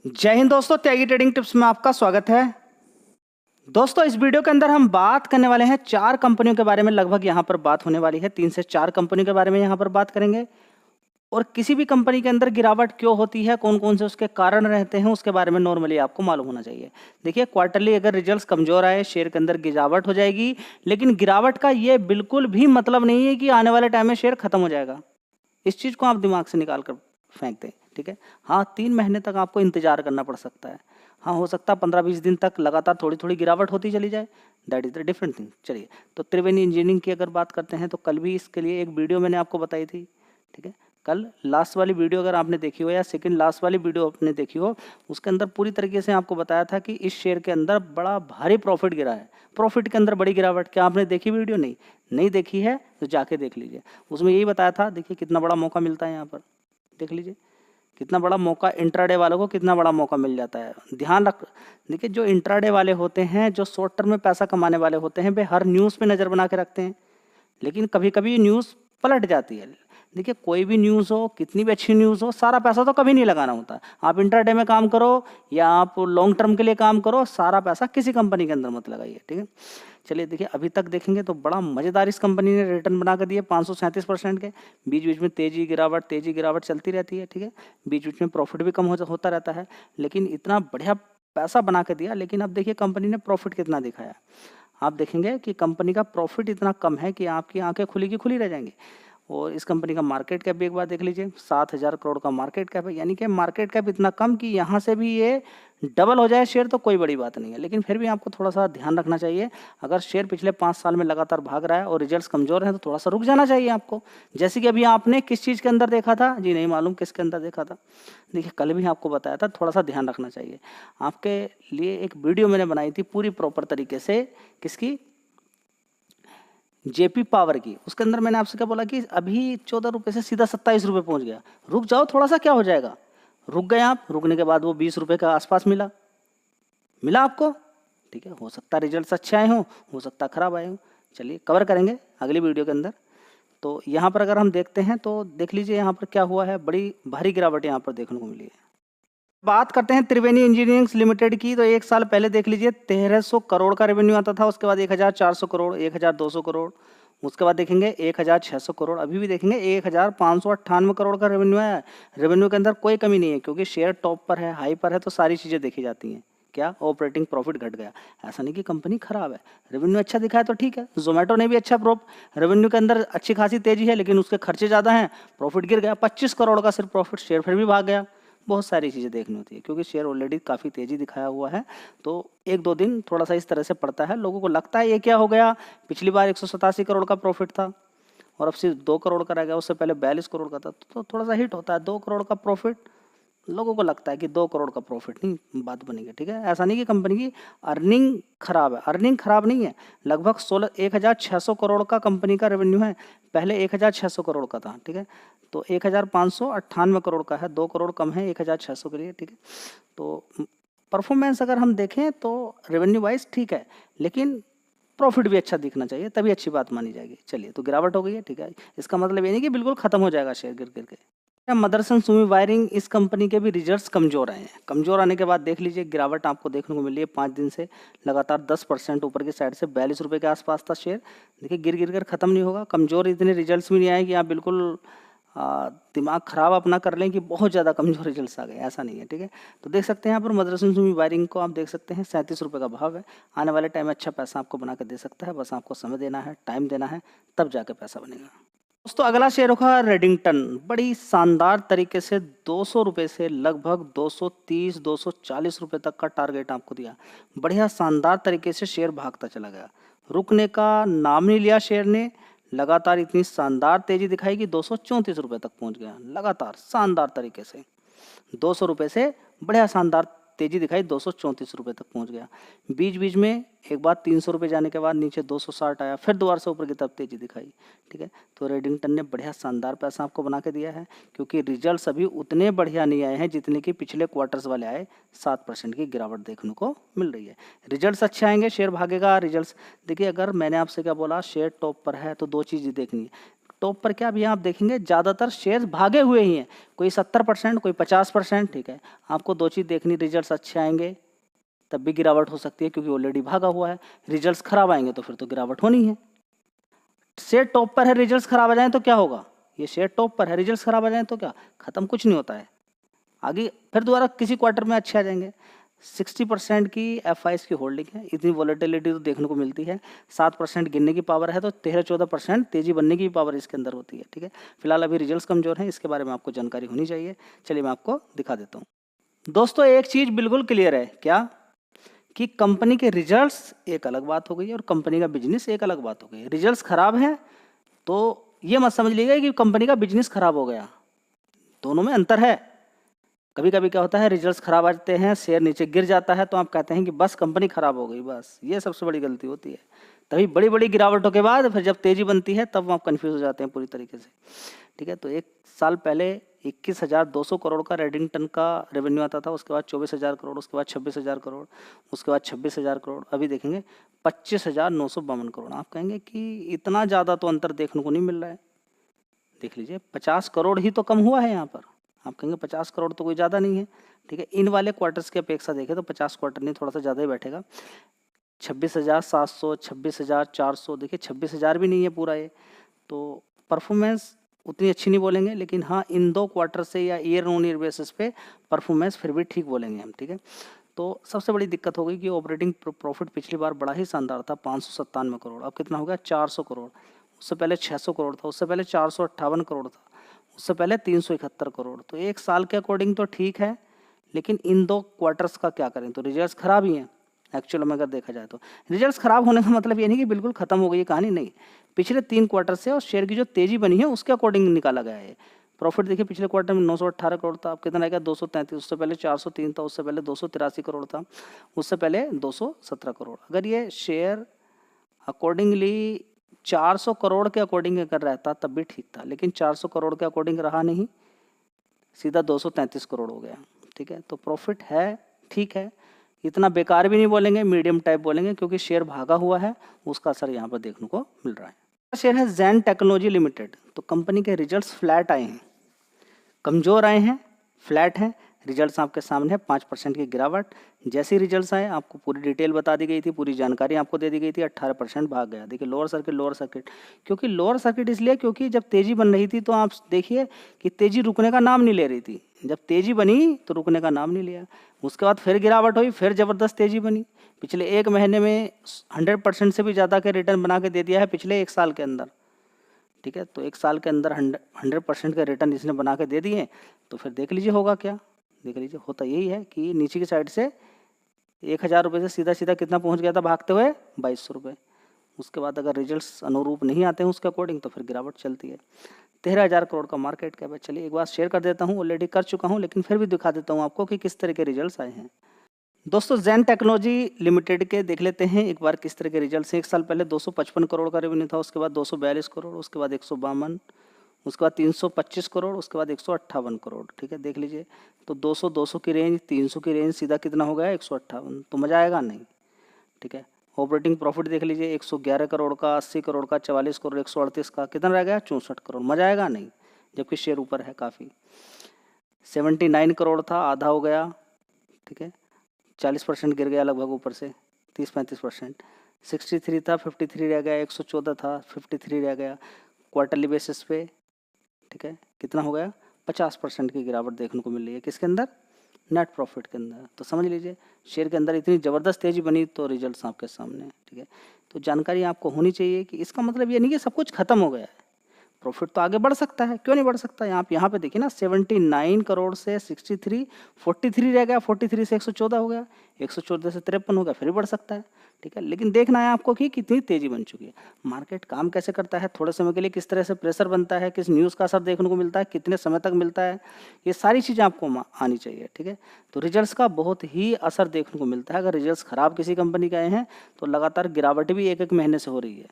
जय हिंद दोस्तों, त्यागी trading tips में आपका स्वागत है। दोस्तों, इस वीडियो के अंदर हम बात करने वाले हैं 4 कंपनियों के बारे में। लगभग यहाँ पर बात होने वाली है 3 से 4 कंपनियों के बारे में यहाँ पर बात करेंगे। और किसी भी कंपनी के अंदर गिरावट क्यों होती है, कौन कौन से उसके कारण रहते हैं, उसके बारे में नॉर्मली आपको मालूम होना चाहिए। देखिए, क्वार्टरली अगर रिजल्ट्स कमजोर आए, शेयर के अंदर गिरावट हो जाएगी। लेकिन गिरावट का ये बिल्कुल भी मतलब नहीं है कि आने वाले टाइम में शेयर खत्म हो जाएगा। इस चीज़ को आप दिमाग से निकाल कर फेंक दें, ठीक है। हाँ, 3 महीने तक आपको इंतजार करना पड़ सकता है। हाँ, हो सकता है 15-20 दिन तक लगातार थोड़ी थोड़ी गिरावट होती चली जाए। That is the different thing. चलिए, तो त्रिवेणी इंजीनियरिंग की अगर बात करते हैं तो कल भी इसके लिए एक वीडियो मैंने आपको बताई थी, ठीक है। कल लास्ट वाली वीडियो अगर आपने देखी हो या सेकंड लास्ट वाली वीडियो आपने देखी हो, उसके अंदर पूरी तरीके से आपको बताया था कि इस शेयर के अंदर बड़ा भारी प्रॉफिट गिरा है। प्रॉफिट के अंदर बड़ी गिरावट, क्या आपने देखी वीडियो? नहीं देखी है तो जाके देख लीजिए। उसमें यही बताया था। देखिए कितना बड़ा मौका मिलता है यहाँ पर, देख लीजिए कितना बड़ा मौका इंट्राडे वालों को, कितना बड़ा मौका मिल जाता है। ध्यान रख, देखिए जो इंट्राडे वाले होते हैं, जो शॉर्ट टर्म में पैसा कमाने वाले होते हैं, वे हर न्यूज़ पे नज़र बना के रखते हैं। लेकिन कभी कभी न्यूज़ पलट जाती है। देखिए, कोई भी न्यूज़ हो, कितनी भी अच्छी न्यूज़ हो, सारा पैसा तो कभी नहीं लगाना होता। आप इंट्राडे में काम करो या आप लॉन्ग टर्म के लिए काम करो, सारा पैसा किसी कंपनी के अंदर मत लगाइए, ठीक है। चलिए, देखिए अभी तक देखेंगे तो बड़ा मज़ेदार इस कंपनी ने रिटर्न बना कर दिए 537% के। बीच बीच में तेजी गिरावट चलती रहती है, ठीक है। बीच बीच में प्रॉफिट भी कम होता रहता है, लेकिन इतना बढ़िया पैसा बना के दिया। लेकिन अब देखिए कंपनी ने प्रॉफिट कितना दिखाया। आप देखेंगे कि कंपनी का प्रॉफिट इतना कम है कि आपकी आंखें खुली की खुली रह जाएंगी। और इस कंपनी का मार्केट कैप भी एक बार देख लीजिए, 7,000 करोड़ का मार्केट कैप है। यानी कि मार्केट कैप इतना कम कि यहाँ से भी ये डबल हो जाए शेयर तो कोई बड़ी बात नहीं है। लेकिन फिर भी आपको थोड़ा सा ध्यान रखना चाहिए। अगर शेयर पिछले 5 साल में लगातार भाग रहा है और रिजल्ट्स कमजोर हैं तो थोड़ा सा रुक जाना चाहिए आपको। जैसे कि अभी आपने किस चीज़ के अंदर देखा था जी? नहीं मालूम किसके अंदर देखा था। देखिए, कल भी आपको बताया था, थोड़ा सा ध्यान रखना चाहिए। आपके लिए एक वीडियो मैंने बनाई थी पूरी प्रॉपर तरीके से, किसकी? जेपी पावर की। उसके अंदर मैंने आपसे क्या बोला कि अभी 14 रुपये से सीधा 27 रुपये पहुंच गया। रुक जाओ थोड़ा सा, क्या हो जाएगा? रुक गए आप। रुकने के बाद वो 20 रुपये के आसपास मिला आपको, ठीक है। हो सकता है रिजल्ट्स अच्छे आए हों, हो सकता है खराब आए हों। चलिए, कवर करेंगे अगली वीडियो के अंदर। तो यहाँ पर अगर हम देखते हैं तो देख लीजिए यहाँ पर क्या हुआ है। बड़ी भारी गिरावट यहाँ पर देखने को मिली है। बात करते हैं त्रिवेणी इंजीनियरिंग लिमिटेड की, तो 1 साल पहले देख लीजिए 1300 करोड़ का रेवेन्यू आता था। उसके बाद 1400 करोड़, 1200 करोड़। उसके बाद देखेंगे 1600 करोड़। अभी भी देखेंगे 1598 करोड़ का रेवेन्यू है। रेवेन्यू के अंदर कोई कमी नहीं है, क्योंकि शेयर टॉप पर है, हाई पर है, तो सारी चीज़ें देखी जाती हैं। क्या ऑपरेटिंग प्रॉफिट घट गया? ऐसा नहीं कि कंपनी खराब है। रेवेन्यू अच्छा दिखा है तो ठीक है। जोमेटो ने भी अच्छा रेवेन्यू के अंदर अच्छी खासी तेजी है, लेकिन उसके खर्चे ज़्यादा हैं, प्रॉफिट गिर गया। 25 करोड़ का सिर्फ प्रॉफिट, शेयर फिर भी भाग गया। बहुत सारी चीज़ें देखनी होती है, क्योंकि शेयर ऑलरेडी काफ़ी तेज़ी दिखाया हुआ है। तो 1-2 दिन थोड़ा सा इस तरह से पड़ता है, लोगों को लगता है ये क्या हो गया। पिछली बार 187 करोड़ का प्रॉफिट था और अब सिर्फ 2 करोड़ का रह गया। उससे पहले 42 करोड़ का था, तो थोड़ा सा हिट होता है। 2 करोड़ का प्रॉफिट, लोगों को लगता है कि 2 करोड़ का प्रॉफिट नहीं बात बनेगी, ठीक है। ऐसा नहीं कि कंपनी की अर्निंग खराब है, अर्निंग खराब नहीं है। लगभग 16,600 करोड़ का कंपनी का रेवेन्यू है, पहले 1600 करोड़ का था, ठीक है। तो 1598 करोड़ का है, 2 करोड़ कम है 1600 के लिए, ठीक है। तो परफॉर्मेंस अगर हम देखें तो रेवेन्यू वाइज ठीक है, लेकिन प्रॉफिट भी अच्छा दिखना चाहिए, तभी अच्छी बात मानी जाएगी। चलिए, तो गिरावट हो गई है, ठीक है। इसका मतलब ये नहीं कि बिल्कुल खत्म हो जाएगा शेयर गिर गिर के। मदरसन सुमी वायरिंग, इस कंपनी के भी रिजल्ट्स कमजोर आए हैं। कमजोर आने के बाद देख लीजिए गिरावट आपको देखने को मिली है 5 दिन से लगातार 10% ऊपर की साइड से 42 रुपये के आसपास था शेयर। देखिए, गिर गिर कर खत्म नहीं होगा। कमजोर इतने रिजल्ट्स भी नहीं आए कि आप बिल्कुल दिमाग खराब अपना कर लें कि बहुत ज़्यादा कमजोर रिजल्ट्स आ गए, ऐसा नहीं है, ठीक है। तो देख सकते हैं यहाँ पर मदरसन सुमी वायरिंग को आप देख सकते हैं 37 रुपये का भाव है। आने वाले टाइम में अच्छा पैसा आपको बना कर दे सकता है, बस आपको समय देना है, टाइम देना है, तब जाकर पैसा बनेगा। दोस्तों, अगला शेयर होगा रेडिंगटन। बड़ी शानदार तरीके से 200 रुपये से लगभग 230-240 रुपये तक का टारगेट आपको दिया। बढ़िया शानदार तरीके से शेयर भागता चला गया, रुकने का नाम नहीं लिया शेयर ने। लगातार इतनी शानदार तेजी दिखाई कि 234 रुपये तक पहुंच गया, लगातार शानदार तरीके से 200 रुपये से बढ़िया शानदार तेजी दिखाई, 234 रुपये तक पहुंच गया। बीच बीच में एक बार 300 रुपये जाने के बाद नीचे 260 आया, फिर दोबारा से ऊपर की तरफ तेजी दिखाई, ठीक है। तो रेडिंगटन ने बढ़िया शानदार पैसा आपको बना के दिया है, क्योंकि रिजल्ट्स अभी उतने बढ़िया नहीं आए हैं जितने कि पिछले क्वार्टर्स वाले आए। 7% की गिरावट देखने को मिल रही है। रिजल्ट्स अच्छे आएंगे, शेयर भागेगा। रिजल्ट्स देखिए, अगर मैंने आपसे क्या बोला, शेयर टॉप पर है तो 2 चीज़ें देखनी है। टॉप पर क्या अभी आप देखेंगे ज़्यादातर शेयर भागे हुए ही हैं, कोई 70%, कोई 50%। ठीक है, आपको दो चीज़ देखनी, रिजल्ट्स अच्छे आएंगे तब भी गिरावट हो सकती है क्योंकि ऑलरेडी भागा हुआ है, रिजल्ट्स खराब आएंगे तो फिर तो गिरावट होनी है। शेयर टॉप पर है, रिजल्ट्स खराब आ जाएं तो क्या होगा, ये शेयर टॉप पर है, रिजल्ट्स खराब आ जाएं तो क्या, खत्म, कुछ नहीं होता है, आगे फिर दोबारा किसी क्वार्टर में अच्छे आ जाएंगे। 60% की एफआईएस की होल्डिंग है, इतनी वॉलेटिलिटी तो देखने को मिलती है। 7% गिरने की पावर है तो 13-14% तेजी बनने की पावर इसके अंदर होती है। ठीक है, फिलहाल अभी रिजल्ट्स कमजोर हैं, इसके बारे में आपको जानकारी होनी चाहिए। चलिए मैं आपको दिखा देता हूँ। दोस्तों एक चीज़ बिल्कुल क्लियर है, क्या कि कंपनी के रिजल्ट्स एक अलग बात हो गई और कंपनी का बिजनेस एक अलग बात हो गई। रिजल्ट्स खराब हैं तो ये मत समझ लीजिएगा कि कंपनी का बिजनेस खराब हो गया, दोनों में अंतर है। कभी कभी क्या होता है, रिजल्ट्स खराब आ जाते हैं, शेयर नीचे गिर जाता है तो आप कहते हैं कि बस कंपनी खराब हो गई, बस ये सबसे बड़ी गलती होती है। तभी बड़ी बड़ी गिरावटों के बाद फिर जब तेजी बनती है तब आप कंफ्यूज हो जाते हैं पूरी तरीके से। ठीक है, तो एक साल पहले 21,200 करोड़ का रेडिंगटन का रेवेन्यू आता था, उसके बाद 24,000 करोड़, उसके बाद 26,000 करोड़, उसके बाद 26,000 करोड़, अभी देखेंगे 25,952 करोड़। आप कहेंगे कि इतना ज़्यादा तो अंतर देखने को नहीं मिल रहा है। देख लीजिए 50 करोड़ ही तो कम हुआ है यहाँ पर। आप कहेंगे 50 करोड़ तो कोई ज़्यादा नहीं है। ठीक है, इन वाले क्वार्टर्स की अपेक्षा देखें तो 50 क्वार्टर नहीं, थोड़ा सा ज़्यादा ही बैठेगा। 26,700, 26,400, देखिए 26,000 भी नहीं है पूरा ये, तो परफॉर्मेंस उतनी अच्छी नहीं बोलेंगे, लेकिन हाँ इन दो क्वार्टर से या ईयर ऑन ईयर बेसिस पे परफॉर्मेंस फिर भी ठीक बोलेंगे हम। ठीक है, तो सबसे बड़ी दिक्कत हो गई कि ऑपरेटिंग प्रॉफिट पिछली बार बड़ा ही शानदार था, 597 करोड़, अब कितना हो गया 400 करोड़। उससे पहले 600 करोड़ था, उससे पहले 458 करोड़ था, उससे पहले 371 करोड़। तो एक साल के अकॉर्डिंग तो ठीक है, लेकिन इन दो क्वार्टर्स का क्या करें, तो रिजल्ट्स खराब ही हैं एक्चुअल में अगर देखा जाए तो। रिजल्ट्स खराब होने का मतलब ये नहीं कि बिल्कुल खत्म हो गई ये कहानी, नहीं, पिछले 3 क्वार्टर से और शेयर की जो तेजी बनी है उसके अकॉर्डिंग निकाला गया है। प्रॉफिट देखिए पिछले क्वार्टर में 918 करोड़ था, अब कितना आएगा 233, उससे पहले 403 था, उससे पहले 283 करोड़ था, उससे पहले 217 करोड़। अगर ये शेयर अकॉर्डिंगली 400 करोड़ के अकॉर्डिंग अगर रहता तब भी ठीक था, लेकिन 400 करोड़ के अकॉर्डिंग रहा नहीं, सीधा 233 करोड़ हो गया। ठीक है, तो प्रॉफिट है, ठीक है, इतना बेकार भी नहीं बोलेंगे, मीडियम टाइप बोलेंगे, क्योंकि शेयर भागा हुआ है, उसका असर यहाँ पर देखने को मिल रहा है। शेयर है जैन टेक्नोलॉजी लिमिटेड, तो कंपनी के रिजल्ट्स फ्लैट आए हैं, कमज़ोर आए हैं, फ्लैट हैं, रिजल्ट्स आपके सामने है, 5% की गिरावट। जैसे ही रिजल्ट्स आए आपको पूरी डिटेल बता दी गई थी, पूरी जानकारी आपको दे दी गई थी, 18% भाग गया। देखिए लोअर सर्किट, क्योंकि लोअर सर्किट इसलिए क्योंकि जब तेज़ी बन रही थी तो आप देखिए कि तेज़ी रुकने का नाम नहीं ले रही थी, जब तेज़ी बनी तो रुकने का नाम नहीं लिया, उसके बाद फिर गिरावट हुई, फिर ज़बरदस्त तेज़ी बनी। पिछले एक महीने में 100% से भी ज़्यादा के रिटर्न बना के दे दिया है पिछले एक साल के अंदर। ठीक है, तो एक साल के अंदर 100% का रिटर्न इसने बना के दे दिए, तो फिर देख लीजिए होगा क्या। देख लीजिए, होता यही है कि नीचे की साइड से 1,000 रुपये से सीधा सीधा कितना पहुंच गया था भागते हुए, 2200 रुपये। उसके बाद अगर रिजल्ट्स अनुरूप नहीं आते हैं उसके अकॉर्डिंग तो फिर गिरावट चलती है। 13,000 करोड़ का मार्केट कैप है। चलिए एक बार शेयर कर देता हूँ, ऑलरेडी कर चुका हूँ, लेकिन फिर भी दिखा देता हूँ आपको कि किस तरह के रिजल्ट्स आए हैं। दोस्तों जैन टेक्नोलॉजी लिमिटेड के देख लेते हैं एक बार किस तरह के रिजल्ट्स हैं। एक साल पहले 255 करोड़ का रेवेन्यू था, उसके बाद 242 करोड़, उसके बाद 152, उसके बाद 325 करोड़, उसके बाद 158 करोड़। ठीक है, देख लीजिए, तो 200 की रेंज, 300 की रेंज, सीधा कितना हो गया 158, तो मज़ा आएगा नहीं। ठीक है, ऑपरेटिंग प्रॉफिट देख लीजिए, 111 करोड़ का, 80 करोड़ का, 44 करोड़, 138 का, कितना रह गया 64 करोड़, मज़ा आएगा नहीं, जबकि शेयर ऊपर है काफ़ी। 79 करोड़ था, आधा हो गया। ठीक है, 40% गिर गया लगभग ऊपर से, 30-35%। 63 था, 53 रह गया, 114 था, 53 रह गया क्वार्टरली बेसिस पे। ठीक है, कितना हो गया 50% की गिरावट देखने को मिल रही है किसके अंदर, नेट प्रॉफिट के अंदर। तो समझ लीजिए शेयर के अंदर इतनी ज़बरदस्त तेज़ी बनी तो रिजल्ट्स आपके सामने है। ठीक है, तो जानकारी आपको होनी चाहिए कि इसका मतलब ये नहीं कि सब कुछ खत्म हो गया है, प्रॉफिट तो आगे बढ़ सकता है, क्यों नहीं बढ़ सकता। आप यहाँ पे देखिए ना, 79 करोड़ से 63, 43 रह गया, 43 से 114 हो गया, 114 से 53 हो गया, फिर भी बढ़ सकता है। ठीक है, लेकिन देखना है आपको कि कितनी तेजी बन चुकी है, मार्केट काम कैसे करता है, थोड़े समय के लिए किस तरह से प्रेशर बनता है, किस न्यूज़ का असर देखने को मिलता है, कितने समय तक मिलता है, ये सारी चीज़ें आपको आनी चाहिए। ठीक है, तो रिजल्ट्स का बहुत ही असर देखने को मिलता है। अगर रिजल्ट्स खराब किसी कंपनी के आए हैं तो लगातार गिरावट भी एक एक महीने से हो रही है।